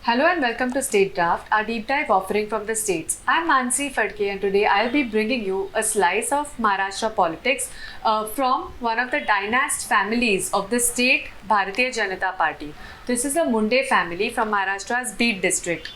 Hello and welcome to State Draft, our deep dive offering from the states. I'm Mansi Fadke and today I'll be bringing you a slice of Maharashtra politics from one of the dynast families of the state Bharatiya Janata Party. This is the Munde family from Maharashtra's Beed district.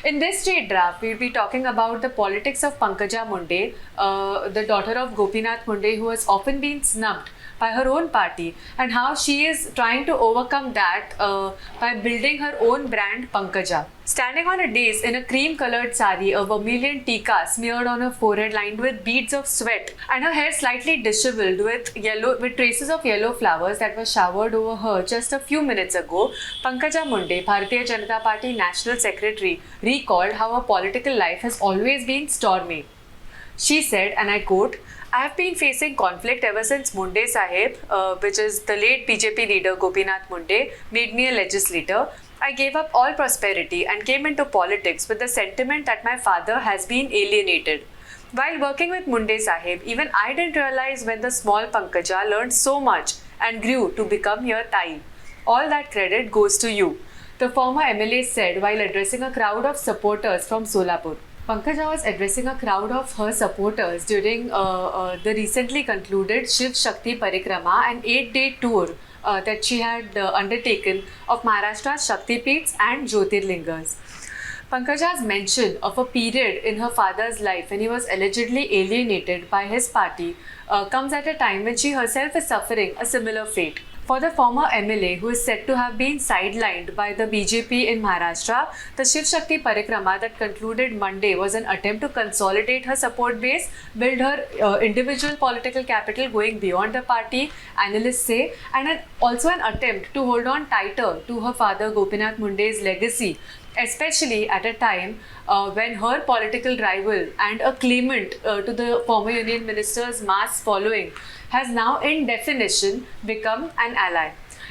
In this State Draft, we'll be talking about the politics of Pankaja Munde, the daughter of Gopinath Munde, who has often been snubbed by her own party, and how she is trying to overcome that by building her own brand Pankaja. Standing on a dais in a cream colored sari, a vermilion tika smeared on her forehead lined with beads of sweat, and her hair slightly disheveled with traces of yellow flowers that were showered over her just a few minutes ago, Pankaja Munde, Bharatiya Janata Party National Secretary, recalled how her political life has always been stormy. She said, and I quote, "I have been facing conflict ever since Munde Sahib, which is the late BJP leader Gopinath Munde, made me a legislator. I gave up all prosperity and came into politics with the sentiment that my father has been alienated. While working with Munde Sahib, even I didn't realize when the small Pankaja learned so much and grew to become your Tai. All that credit goes to you," the former MLA said while addressing a crowd of supporters from Solapur. Pankaja was addressing a crowd of her supporters during the recently concluded Shiv Shakti Parikrama, an 8-day tour that she had undertaken of Maharashtra's Shaktipeeths and Jyotirlingas. Pankaja's mention of a period in her father's life when he was allegedly alienated by his party comes at a time when she herself is suffering a similar fate. For the former MLA, who is said to have been sidelined by the BJP in Maharashtra, the Shiv Shakti Parikrama that concluded Monday was an attempt to consolidate her support base, build her individual political capital going beyond the party, analysts say, and also an attempt to hold on tighter to her father Gopinath Munde's legacy, especially at a time when her political rival and a claimant to the former Union Minister's mass following has now in definition become an ally.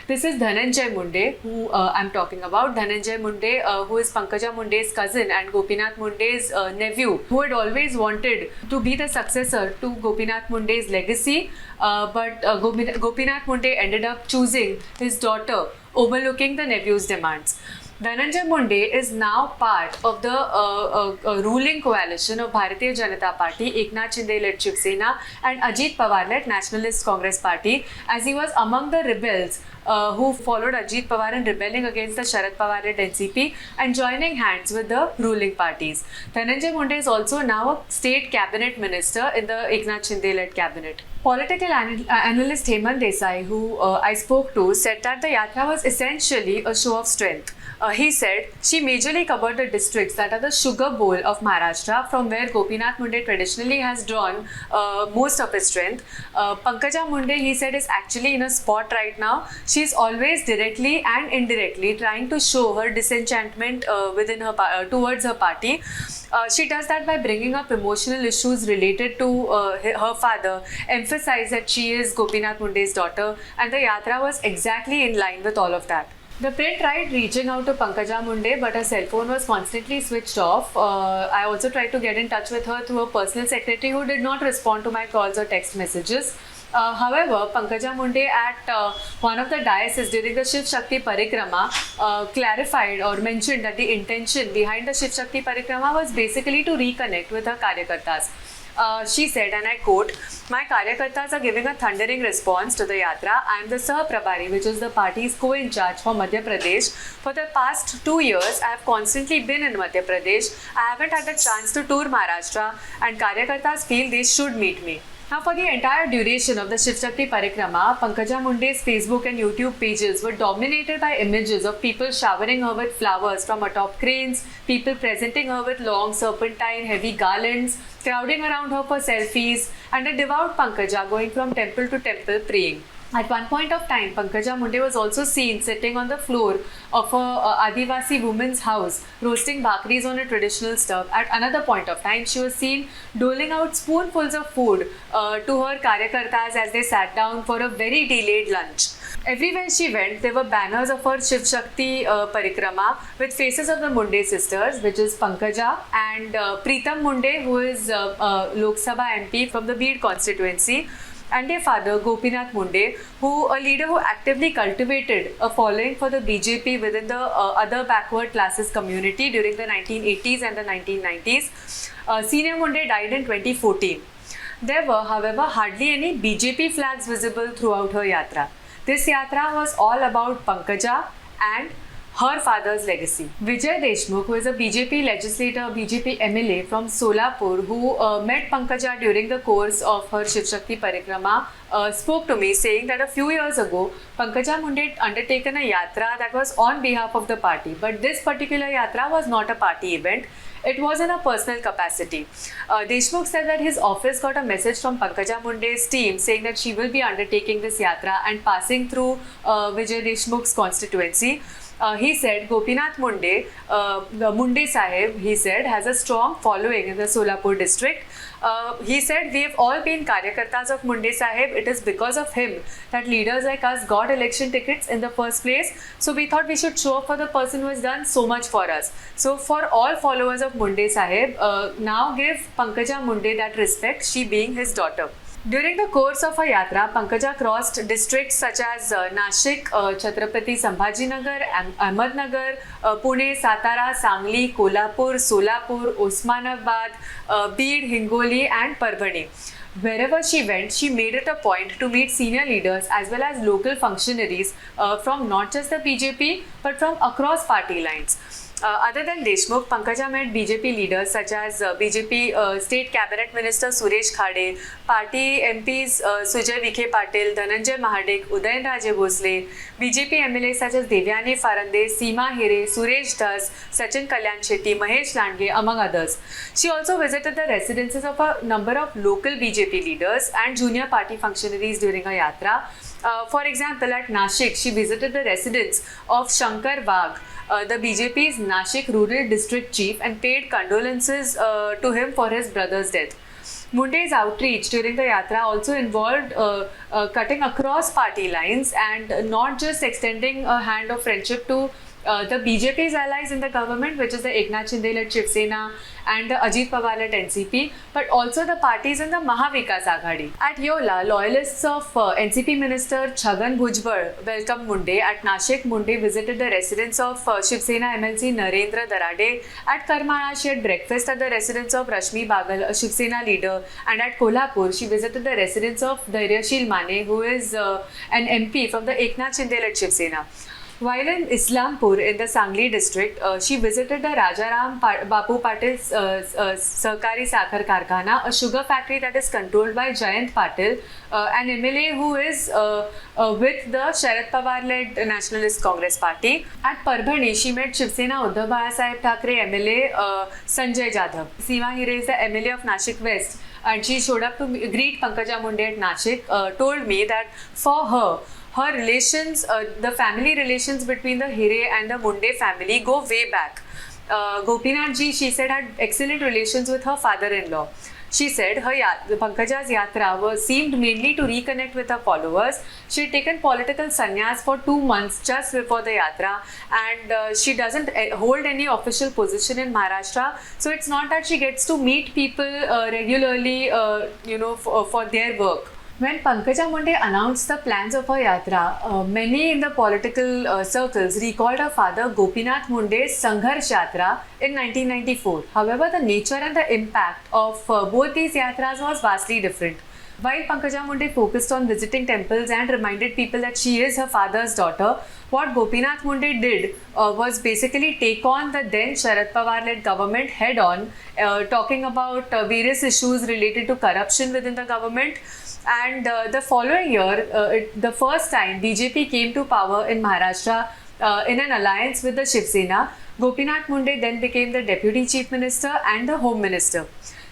This is Dhananjay Munde, who I'm talking about. Dhananjay Munde, who is Pankaja Munde's cousin and Gopinath Munde's nephew, who had always wanted to be the successor to Gopinath Munde's legacy, but Gopinath Munde ended up choosing his daughter, overlooking the nephew's demands. Dhananjay Munde is now part of the ruling coalition of Bharatiya Janata Party, Eknath Shinde-led Shiv Sena and Ajit Pawar-led Nationalist Congress Party, as he was among the rebels who followed Ajit Pawar in rebelling against the Sharad Pawar-led NCP and joining hands with the ruling parties. Dhananjay Munde is also now a state cabinet minister in the Eknath Shinde-led cabinet. Political analyst Hemant Desai, who I spoke to, said that the yatra was essentially a show of strength. He said she majorly covered the districts that are the sugar bowl of Maharashtra, from where Gopinath Munde traditionally has drawn most of his strength. Pankaja Munde, he said, is actually in a spot right now. She's always directly and indirectly trying to show her disenchantment within her towards her party. She does that by bringing up emotional issues related to her father, emphasize that she is Gopinath Munde's daughter, and the yatra was exactly in line with all of that. The print tried reaching out to Pankaja Munde, but her cell phone was constantly switched off. I also tried to get in touch with her through a personal secretary who did not respond to my calls or text messages. However, Pankaja Munde at one of the dioceses during the Shiv Shakti Parikrama clarified or mentioned that the intention behind the Shiv Shakti Parikrama was basically to reconnect with her Karyakartas. She said, and I quote, "My Karyakartas are giving a thundering response to the yatra. I am the Sah-Prabhari, which is the party's co-in-charge for Madhya Pradesh. For the past 2 years, I have constantly been in Madhya Pradesh. I haven't had the chance to tour Maharashtra, and Karyakartas feel they should meet me." Now, for the entire duration of the Shiv Shakti Parikrama, Pankaja Munde's Facebook and YouTube pages were dominated by images of people showering her with flowers from atop cranes, people presenting her with long serpentine heavy garlands, crowding around her for selfies, and a devout Pankaja going from temple to temple praying. At one point of time, Pankaja Munde was also seen sitting on the floor of a Adivasi woman's house, roasting bhakris on a traditional stove. At another point of time, she was seen doling out spoonfuls of food to her Karyakartas as they sat down for a very delayed lunch. Everywhere she went, there were banners of her Shiv Shakti Parikrama with faces of the Munde sisters, which is Pankaja and Preetam Munde, who is Lok Sabha MP from the Beed constituency. and their father Gopinath Munde, a leader who actively cultivated a following for the BJP within the other backward classes community during the 1980s and the 1990s. Senior Munde died in 2014. There were, however, hardly any BJP flags visible throughout her yatra. This yatra was all about Pankaja and her father's legacy. Vijay Deshmukh, who is a BJP legislator, BJP MLA from Solapur, who met Pankaja during the course of her Shiv Shakti Parikrama, spoke to me saying that a few years ago, Pankaja Munde had undertaken a yatra that was on behalf of the party. But this particular yatra was not a party event. It was in a personal capacity. Deshmukh said that his office got a message from Pankaja Munde's team saying that she will be undertaking this yatra and passing through Vijay Deshmukh's constituency. He said Gopinath Munde, Munde Sahib, he said, has a strong following in the Solapur district. He said, we have all been Karyakartas of Munde Sahib. It is because of him that leaders like us got election tickets in the first place. So we thought we should show up for the person who has done so much for us. So for all followers of Munde Sahib, now give Pankaja Munde that respect, she being his daughter. During the course of her yatra, Pankaja crossed districts such as Nashik, Chhatrapati Sambhajinagar, Ahmednagar, Pune, Satara, Sangli, Kolhapur, Solapur, Osmanabad, Beed, Hingoli and Parbhani. Wherever she went, she made it a point to meet senior leaders as well as local functionaries from not just the BJP but from across party lines. Other than Deshmukh, Pankaja met BJP leaders such as BJP State Cabinet Minister Suresh Khade, Party MPs Sujay Vikhe Patil, Dhananjay Mahadik, Udayan Raje Bhosle, BJP MLAs such as Devyani Farande, Seema Hire, Suresh Das, Sachin Kalyan Shetty, Mahesh Landge, among others. She also visited the residences of a number of local BJP leaders and junior party functionaries during her yatra. For example, at Nashik, she visited the residence of Shankar Wagh, the BJP's Nashik Rural District Chief, and paid condolences to him for his brother's death. Munde's outreach during the yatra also involved cutting across party lines and not just extending a hand of friendship to the BJP's allies in the government, which is the Eknath Shinde-led Shiv Sena and the Ajit Pawar-led NCP, but also the parties in the Mahavikas Aghadi. At Yola, loyalists of NCP Minister Chhagan Bhujbal welcomed Munde. At Nashik, Munde visited the residence of Shiv Sena MLC Narendra Darade. At Karmala, she had breakfast at the residence of Rashmi Bagal, a Shiv Sena leader. And at Kolhapur, she visited the residence of Dhairyashil Mane, who is an MP from the Eknath Shinde-led Shiv Sena. While in Islampur in the Sangli district, she visited the Rajaram Bapu Patil's Sahkari Sakhar Karkhana, a sugar factory that is controlled by Jayant Patil, an MLA who is with the Sharad Pawar-led Nationalist Congress Party. At Parbhani, she met Shiv Sena Uddhav Bahasaheb Thackeray MLA Sanjay Jadhav. Seema Hire is the MLA of Nashik West, and she showed up to greet Pankaja Munde at Nashik, told me that for her relations, the family relations between the Hire and the Munde family go way back. Gopinath ji, she said, had excellent relations with her father-in-law. She said Pankaja's yatra seemed mainly to reconnect with her followers. She had taken political sannyas for 2 months just before the yatra, and she doesn't hold any official position in Maharashtra. So it's not that she gets to meet people regularly, for their work. When Pankaja Munde announced the plans of her yatra, many in the political circles recalled her father Gopinath Munde's Sangharsh Yatra in 1994. However, the nature and the impact of both these yatras was vastly different. While Pankaja Munde focused on visiting temples and reminded people that she is her father's daughter, what Gopinath Munde did was basically take on the then Sharad Pawar-led government head-on, talking about various issues related to corruption within the government. And the following year, the first time BJP came to power in Maharashtra in an alliance with the Shiv Sena, Gopinath Munde then became the Deputy Chief Minister and the Home Minister.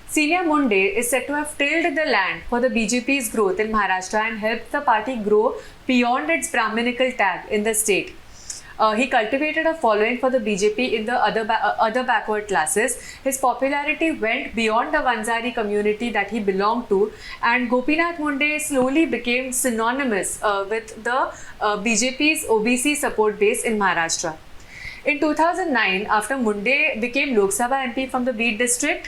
Senior Munde is said to have tilled the land for the BJP's growth in Maharashtra and helped the party grow beyond its Brahminical tag in the state. He cultivated a following for the BJP in the other backward classes. His popularity went beyond the Vanzari community that he belonged to, and Gopinath Munde slowly became synonymous with the BJP's OBC support base in Maharashtra. In 2009, after Munde became Lok Sabha MP from the Beed district,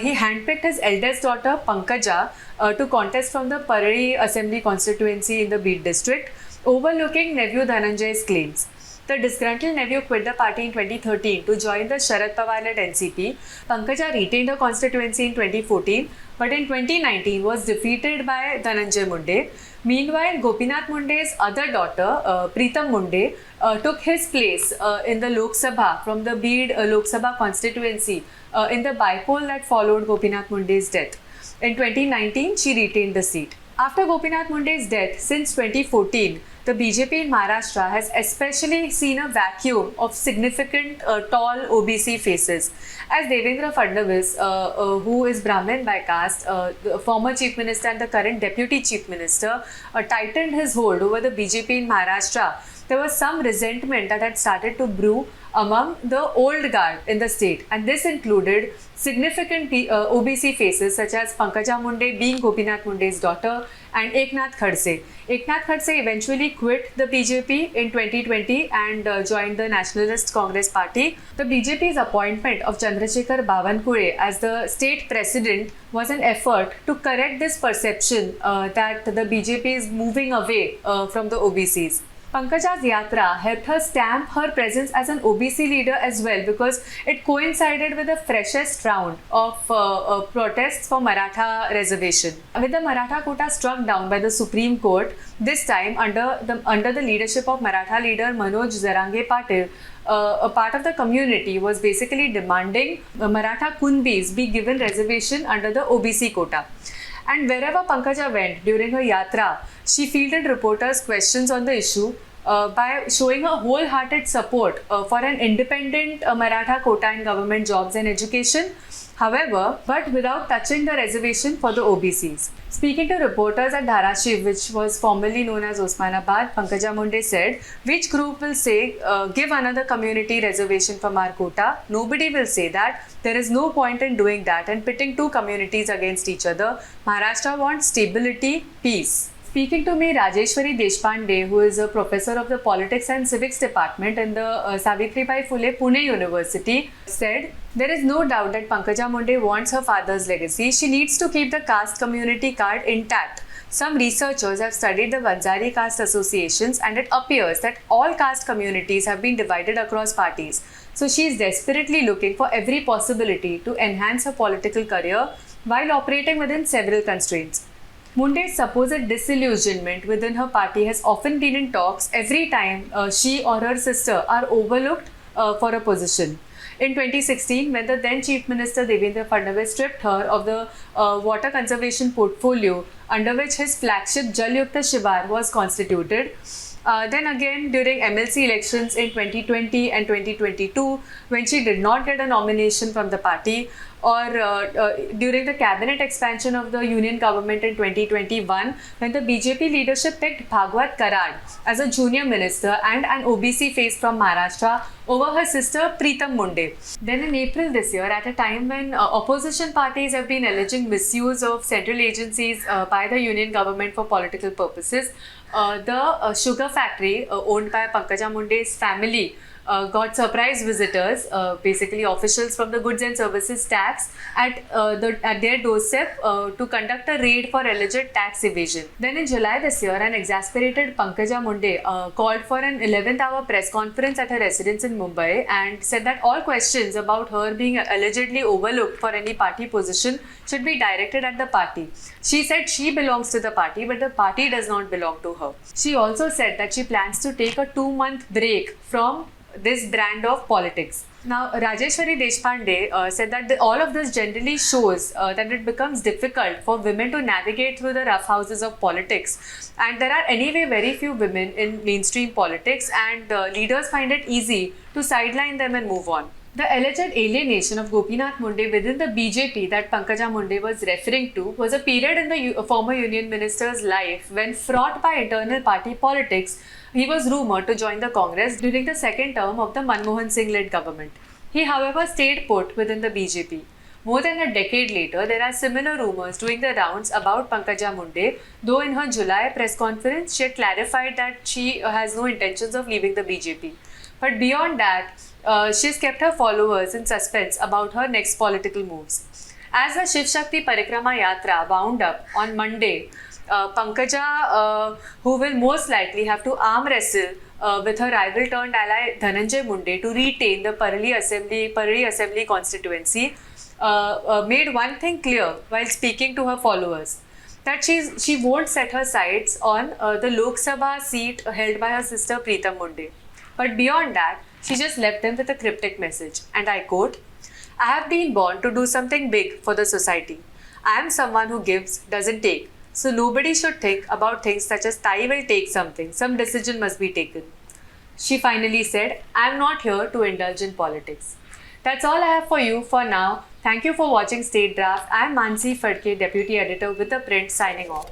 he handpicked his eldest daughter Pankaja to contest from the Parari Assembly constituency in the Beed district, overlooking nephew Dhananjay's claims. The disgruntled nephew quit the party in 2013 to join the Sharad Pawar-led NCP. Pankaja retained her constituency in 2014, but in 2019 was defeated by Dhananjay Munde. Meanwhile, Gopinath Munde's other daughter, Pritam Munde, took his place in the Lok Sabha from the Beed Lok Sabha constituency in the bypoll that followed Gopinath Munde's death. In 2019, she retained the seat. After Gopinath Munde's death, since 2014, the BJP in Maharashtra has especially seen a vacuum of significant tall OBC faces. As Devendra Fadnavis, who is Brahmin by caste, the former Chief Minister and the current Deputy Chief Minister, tightened his hold over the BJP in Maharashtra, there was some resentment that had started to brew among the old guard in the state, and this included significant OBC faces such as Pankaja Munde being Gopinath Munde's daughter and Eknath Khadse. Eknath Khadse eventually quit the BJP in 2020 and joined the Nationalist Congress Party. The BJP's appointment of Chandrasekhar Bawankule as the state president was an effort to correct this perception that the BJP is moving away from the OBCs. Pankaja's Yatra helped her stamp her presence as an OBC leader as well, because it coincided with the freshest round of protests for Maratha reservation. With the Maratha quota struck down by the Supreme Court, this time under the leadership of Maratha leader Manoj Zarange Patil, a part of the community was basically demanding Maratha Kunbis be given reservation under the OBC quota. And wherever Pankaja went during her yatra, she fielded reporters' questions on the issue by showing her wholehearted support for an independent Maratha quota in government jobs and education. However, but without touching the reservation for the OBCs. Speaking to reporters at Dharashiv, which was formerly known as Osmanabad, Pankaja Munde said, "Which group will say, give another community reservation from our quota? Nobody will say that. There is no point in doing that and pitting two communities against each other. Maharashtra wants stability, peace." Speaking to me, Rajeshwari Deshpande, who is a professor of the Politics and Civics Department in the Savitribai Phule Pune University, said, "There is no doubt that Pankaja Munde wants her father's legacy. She needs to keep the caste community card intact. Some researchers have studied the Vanzari caste associations, and it appears that all caste communities have been divided across parties. So she is desperately looking for every possibility to enhance her political career while operating within several constraints." Munde's supposed disillusionment within her party has often been in talks every time she or her sister are overlooked for a position. In 2016, when the then Chief Minister Devendra Fadnavis stripped her of the water conservation portfolio under which his flagship Jal Yukta Shivar was constituted, then again during MLC elections in 2020 and 2022, when she did not get a nomination from the party, or during the cabinet expansion of the union government in 2021, when the BJP leadership picked Bhagwat Karad as a junior minister and an OBC face from Maharashtra over her sister Pritam Munde. Then in April this year, at a time when opposition parties have been alleging misuse of central agencies by the union government for political purposes, the sugar factory owned by Pankaja Munde's family got surprise visitors, basically officials from the Goods and Services Tax, at their doorstep to conduct a raid for alleged tax evasion. Then in July this year, an exasperated Pankaja Munde called for an 11th hour press conference at her residence in Mumbai and said that all questions about her being allegedly overlooked for any party position should be directed at the party. She said she belongs to the party, but the party does not belong to her. She also said that she plans to take a 2-month break from this brand of politics. Now, Rajeshwari Deshpande said that all of this generally shows that it becomes difficult for women to navigate through the rough houses of politics, and there are anyway very few women in mainstream politics, and leaders find it easy to sideline them and move on. The alleged alienation of Gopinath Munde within the BJP that Pankaja Munde was referring to was a period in the former union minister's life when, fraught by internal party politics, he was rumoured to join the Congress during the second term of the Manmohan Singh-led government. He, however, stayed put within the BJP. More than a decade later, there are similar rumours doing the rounds about Pankaja Munde, though in her July press conference, she had clarified that she has no intentions of leaving the BJP. But beyond that, she's kept her followers in suspense about her next political moves. As the Shiv Shakti Parikrama Yatra wound up on Monday, Pankaja, who will most likely have to arm wrestle with her rival turned ally Dhananjay Munde to retain the Parli Assembly constituency, made one thing clear while speaking to her followers, that she won't set her sights on the Lok Sabha seat held by her sister Preetam Munde. But beyond that, she just left them with a cryptic message, and I quote, "I have been born to do something big for the society. I am someone who gives, doesn't take. So nobody should think about things such as Thai will take something, some decision must be taken." She finally said, "I am not here to indulge in politics." That's all I have for you for now. Thank you for watching State Draft. I am Mansi Fadke, Deputy Editor with The Print, signing off.